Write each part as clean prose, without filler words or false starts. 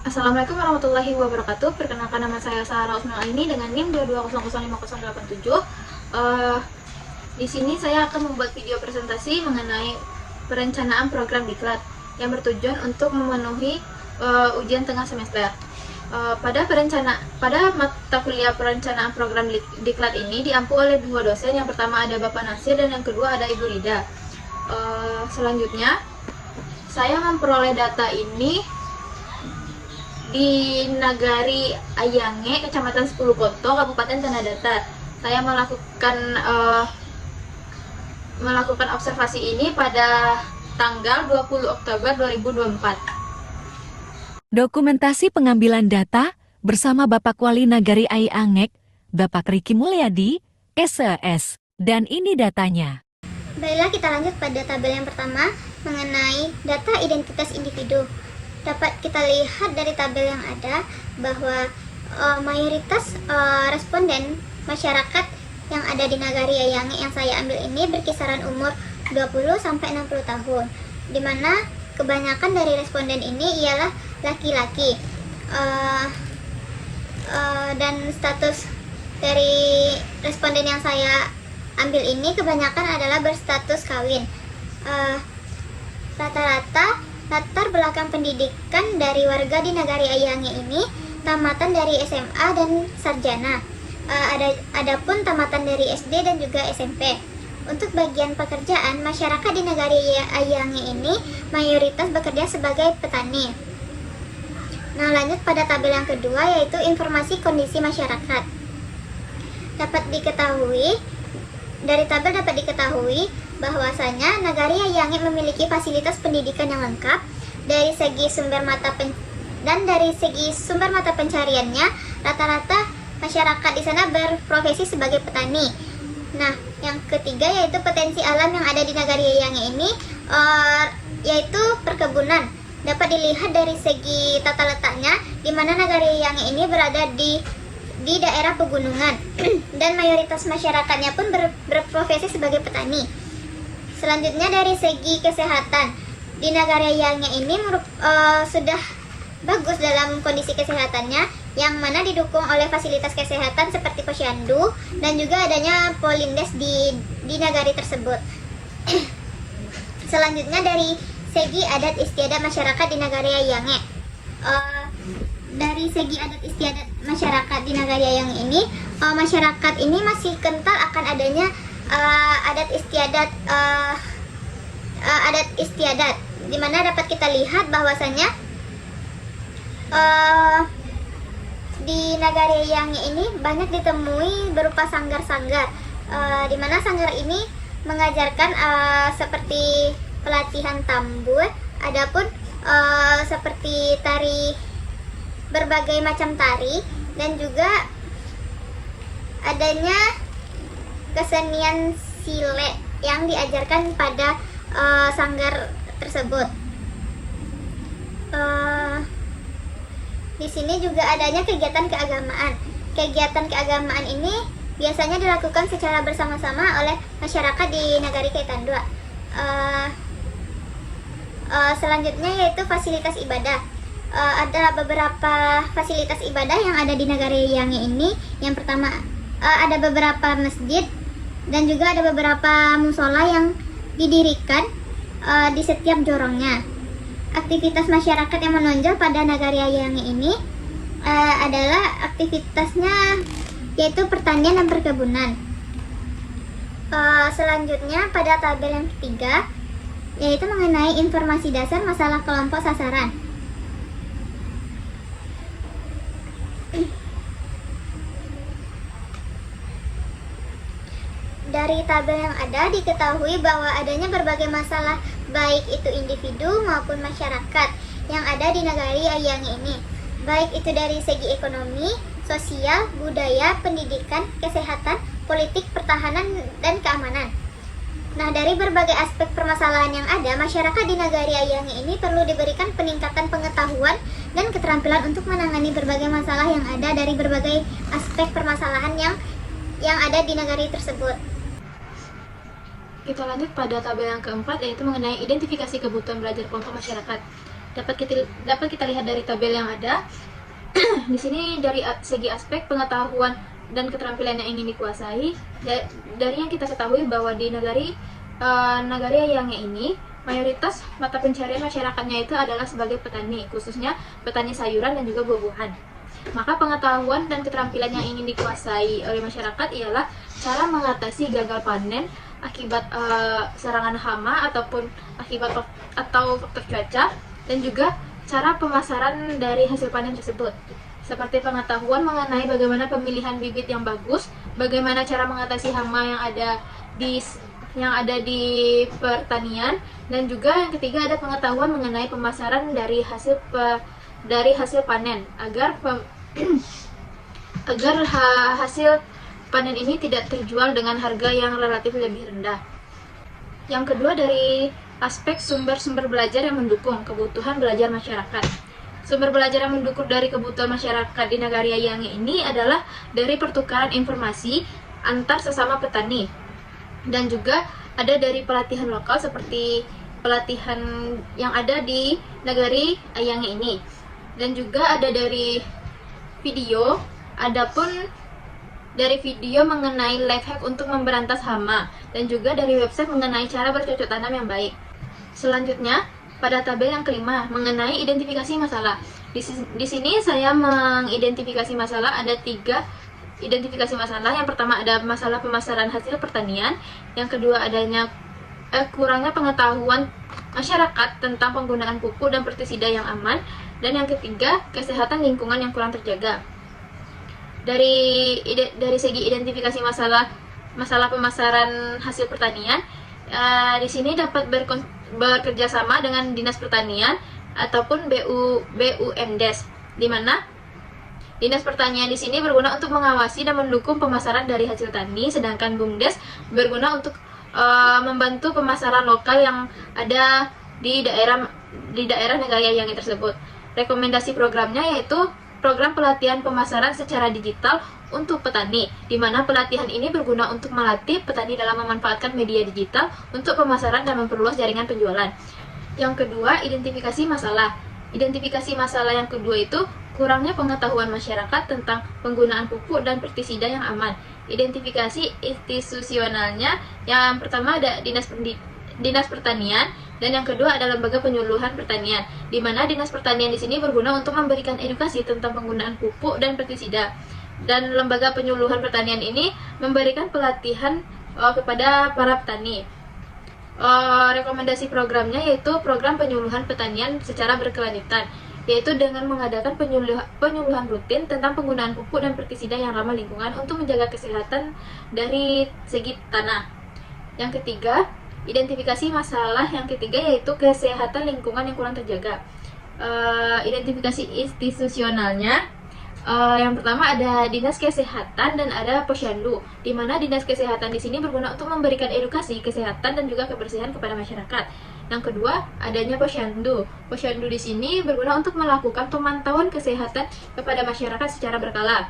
Assalamualaikum warahmatullahi wabarakatuh. Perkenalkan, nama saya Sarah Usman ini dengan NIM 22005087. Di sini saya akan membuat video presentasi mengenai perencanaan program diklat yang bertujuan untuk memenuhi ujian tengah semester. Pada mata kuliah perencanaan program diklat ini diampu oleh dua dosen. Yang pertama ada Bapak Nasir dan yang kedua ada Ibu Rida. Selanjutnya saya memperoleh data ini di Nagari Ayange, Kecamatan 10 Koto, Kabupaten Tanah Datar. Saya melakukan observasi ini pada tanggal 20 Oktober 2024. Dokumentasi pengambilan data bersama Bapak Wali Nagari Ayange, Bapak Riki Mulyadi, SES. Dan ini datanya. Baiklah, kita lanjut pada tabel yang pertama mengenai data identitas individu. Dapat kita lihat dari tabel yang ada bahwa mayoritas responden masyarakat yang ada di Nagari Ayange yang saya ambil ini berkisaran umur 20 sampai 60 tahun. Di mana kebanyakan dari responden ini ialah laki-laki. Dan status dari responden yang saya ambil ini kebanyakan adalah berstatus kawin. Rata-rata latar belakang pendidikan dari warga di Nagari Ayange ini tamatan dari SMA dan sarjana. Adapun tamatan dari SD dan juga SMP. Untuk bagian pekerjaan, masyarakat di Nagari Ayange ini mayoritas bekerja sebagai petani. Nah, lanjut pada tabel yang kedua, yaitu informasi kondisi masyarakat. Dari tabel dapat diketahui bahwasanya Nagari Ayange memiliki fasilitas pendidikan yang lengkap. Dari segi sumber mata pencariannya, rata-rata masyarakat di sana berprofesi sebagai petani. Nah, yang ketiga yaitu potensi alam yang ada di Nagari Ayange ini, yaitu perkebunan. Dapat dilihat dari segi tata letaknya, di mana Nagari Ayange ini berada di daerah pegunungan dan mayoritas masyarakatnya pun berprofesi sebagai petani. Selanjutnya dari segi kesehatan, di Nagari Ayange ini sudah bagus dalam kondisi kesehatannya, yang mana didukung oleh fasilitas kesehatan seperti posyandu dan juga adanya Polindes di nagari tersebut. Selanjutnya dari segi adat istiadat masyarakat di Nagari Ayange. Dari segi adat istiadat masyarakat di Nagari Ayange ini, masyarakat ini masih kental akan adanya adat istiadat, di mana dapat kita lihat bahwasanya di Nagari Ayange ini banyak ditemui berupa sanggar-sanggar, di mana sanggar ini mengajarkan seperti pelatihan tambur, adapun seperti berbagai macam tari, dan juga adanya kesenian sile yang diajarkan pada sanggar tersebut. Di sini juga adanya kegiatan keagamaan. Kegiatan keagamaan ini biasanya dilakukan secara bersama-sama oleh masyarakat di Nagari Kaitan 2. Selanjutnya yaitu fasilitas ibadah. Ada beberapa fasilitas ibadah yang ada di Nagari Ayange ini. Yang pertama, ada beberapa masjid dan juga ada beberapa musola yang didirikan di setiap jorongnya. Aktivitas masyarakat yang menonjol pada Nagari Ayange ini adalah aktivitasnya yaitu pertanian dan perkebunan. Selanjutnya pada tabel yang ketiga, yaitu mengenai informasi dasar masalah kelompok sasaran. Dari tabel yang ada diketahui bahwa adanya berbagai masalah, baik itu individu maupun masyarakat yang ada di Nagari Ayange ini, baik itu dari segi ekonomi, sosial, budaya, pendidikan, kesehatan, politik, pertahanan, dan keamanan. Nah, dari berbagai aspek permasalahan yang ada, masyarakat di Nagari Ayange ini perlu diberikan peningkatan pengetahuan dan keterampilan untuk menangani berbagai masalah yang ada dari berbagai aspek permasalahan yang ada di nagari tersebut. Kita lanjut pada tabel yang keempat, yaitu mengenai identifikasi kebutuhan belajar kelompok masyarakat. dapat kita lihat dari tabel yang ada. Di sini dari segi aspek pengetahuan dan keterampilan yang ingin dikuasai, dari yang kita ketahui bahwa di Nagari Ayangge ini mayoritas mata pencarian masyarakatnya itu adalah sebagai petani, khususnya petani sayuran dan juga buah-buahan. Maka pengetahuan dan keterampilan yang ingin dikuasai oleh masyarakat ialah cara mengatasi gagal panen akibat serangan hama ataupun atau faktor cuaca, dan juga cara pemasaran dari hasil panen tersebut, seperti pengetahuan mengenai bagaimana pemilihan bibit yang bagus, bagaimana cara mengatasi hama yang ada di pertanian, dan juga yang ketiga ada pengetahuan mengenai pemasaran dari hasil panen agar hasil panen ini tidak terjual dengan harga yang relatif lebih rendah. Yang kedua dari aspek sumber-sumber belajar yang mendukung kebutuhan belajar masyarakat. Sumber belajar yang mendukung dari kebutuhan masyarakat di Nagari Ayangge ini adalah dari pertukaran informasi antar sesama petani, dan juga ada dari pelatihan lokal seperti pelatihan yang ada di Nagari Ayangge ini, dan juga ada dari video, adapun dari video mengenai life hack untuk memberantas hama, dan juga dari website mengenai cara bercocok tanam yang baik. Selanjutnya, pada tabel yang kelima mengenai identifikasi masalah. Di sini saya mengidentifikasi masalah, ada 3 identifikasi masalah. Yang pertama ada masalah pemasaran hasil pertanian, yang kedua adanya kurangnya pengetahuan masyarakat tentang penggunaan pupuk dan pestisida yang aman, dan yang ketiga kesehatan lingkungan yang kurang terjaga. Dari segi identifikasi masalah pemasaran hasil pertanian, di sini dapat bekerja sama dengan Dinas Pertanian ataupun BUMDes, di mana Dinas Pertanian di sini berguna untuk mengawasi dan mendukung pemasaran dari hasil tani, sedangkan BUMDes berguna untuk membantu pemasaran lokal yang ada di daerah Nagari Ayangge tersebut. Rekomendasi programnya yaitu program pelatihan pemasaran secara digital untuk petani, di mana pelatihan ini berguna untuk melatih petani dalam memanfaatkan media digital untuk pemasaran dan memperluas jaringan penjualan. Yang kedua, identifikasi masalah. Identifikasi masalah yang kedua itu kurangnya pengetahuan masyarakat tentang penggunaan pupuk dan pestisida yang aman. Identifikasi institusionalnya, yang pertama ada Dinas Pertanian, dan yang kedua ada Lembaga Penyuluhan Pertanian, di mana Dinas Pertanian di sini berguna untuk memberikan edukasi tentang penggunaan pupuk dan pestisida, dan Lembaga Penyuluhan Pertanian ini memberikan pelatihan kepada para petani. Rekomendasi programnya yaitu program penyuluhan pertanian secara berkelanjutan, yaitu dengan mengadakan penyuluhan rutin tentang penggunaan pupuk dan pestisida yang ramah lingkungan untuk menjaga kesehatan dari segi tanah. Yang ketiga, identifikasi masalah yang ketiga yaitu kesehatan lingkungan yang kurang terjaga. Identifikasi institusionalnya, yang pertama ada Dinas Kesehatan dan ada Posyandu, di mana Dinas Kesehatan di sini berguna untuk memberikan edukasi kesehatan dan juga kebersihan kepada masyarakat. Yang kedua, adanya Posyandu. Posyandu di sini berguna untuk melakukan pemantauan kesehatan kepada masyarakat secara berkala.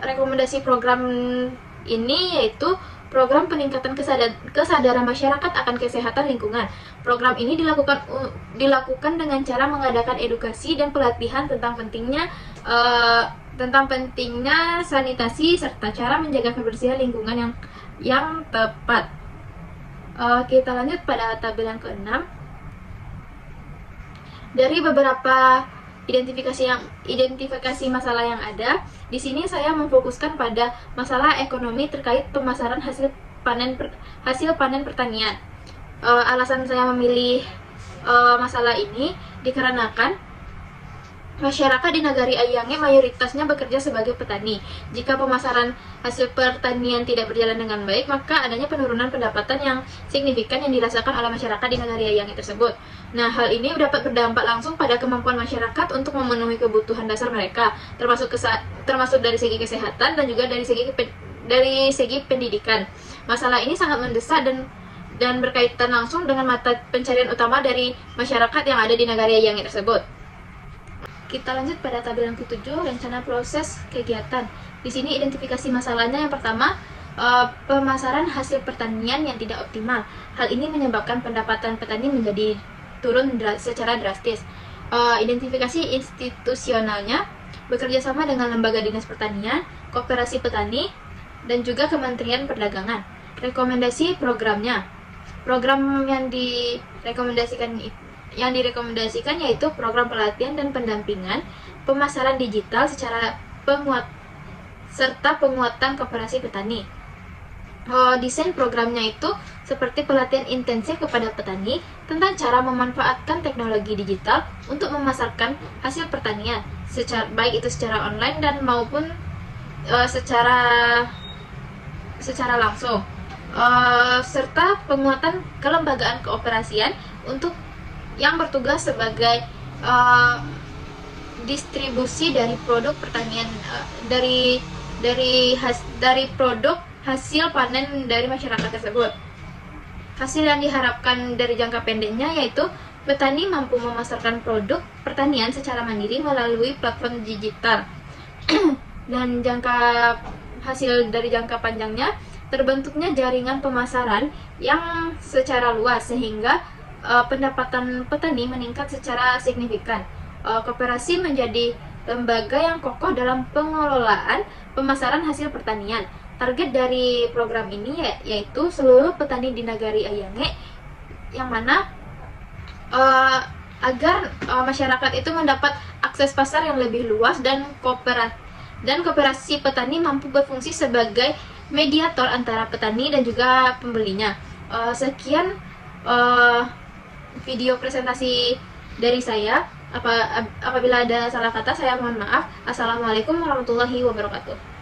Rekomendasi program ini yaitu program peningkatan kesadaran masyarakat akan kesehatan lingkungan. Program ini dilakukan dengan cara mengadakan edukasi dan pelatihan tentang pentingnya sanitasi serta cara menjaga kebersihan lingkungan yang tepat. Kita lanjut pada tabel yang ke-6. Dari beberapa identifikasi masalah yang ada, di sini saya memfokuskan pada masalah ekonomi terkait pemasaran hasil panen pertanian. Alasan saya memilih masalah ini dikarenakan masyarakat di Nagari Ayangge mayoritasnya bekerja sebagai petani. Jika pemasaran hasil pertanian tidak berjalan dengan baik, maka adanya penurunan pendapatan yang signifikan yang dirasakan oleh masyarakat di Nagari Ayangge tersebut. Nah, hal ini dapat berdampak langsung pada kemampuan masyarakat untuk memenuhi kebutuhan dasar mereka, termasuk dari segi kesehatan dan juga dari segi pendidikan. Masalah ini sangat mendesak dan berkaitan langsung dengan mata pencarian utama dari masyarakat yang ada di Nagari Ayangge tersebut. Kita lanjut pada tabel yang ke-7, rencana proses kegiatan. Di sini identifikasi masalahnya yang pertama, pemasaran hasil pertanian yang tidak optimal. Hal ini menyebabkan pendapatan petani menjadi turun secara drastis. Identifikasi institusionalnya bekerja sama dengan lembaga dinas pertanian, koperasi petani, dan juga Kementerian Perdagangan. Rekomendasi programnya. Program yang direkomendasikan yaitu program pelatihan dan pendampingan, pemasaran digital serta penguatan koperasi petani. Desain programnya itu seperti pelatihan intensif kepada petani tentang cara memanfaatkan teknologi digital untuk memasarkan hasil pertanian, baik itu secara online dan maupun secara langsung, serta penguatan kelembagaan keoperasian untuk yang bertugas sebagai distribusi dari produk pertanian, dari produk hasil panen dari masyarakat tersebut. Hasil yang diharapkan dari jangka pendeknya yaitu petani mampu memasarkan produk pertanian secara mandiri melalui platform digital. Dan hasil dari jangka panjangnya terbentuknya jaringan pemasaran yang secara luas sehingga pendapatan petani meningkat secara signifikan. Koperasi menjadi lembaga yang kokoh dalam pengelolaan pemasaran hasil pertanian. Target dari program ini yaitu seluruh petani di Nagari Ayangge, yang mana agar masyarakat itu mendapat akses pasar yang lebih luas dan koperasi petani mampu berfungsi sebagai mediator antara petani dan juga pembelinya. Sekian video presentasi dari saya. Apabila ada salah kata, saya mohon maaf. Assalamualaikum warahmatullahi wabarakatuh.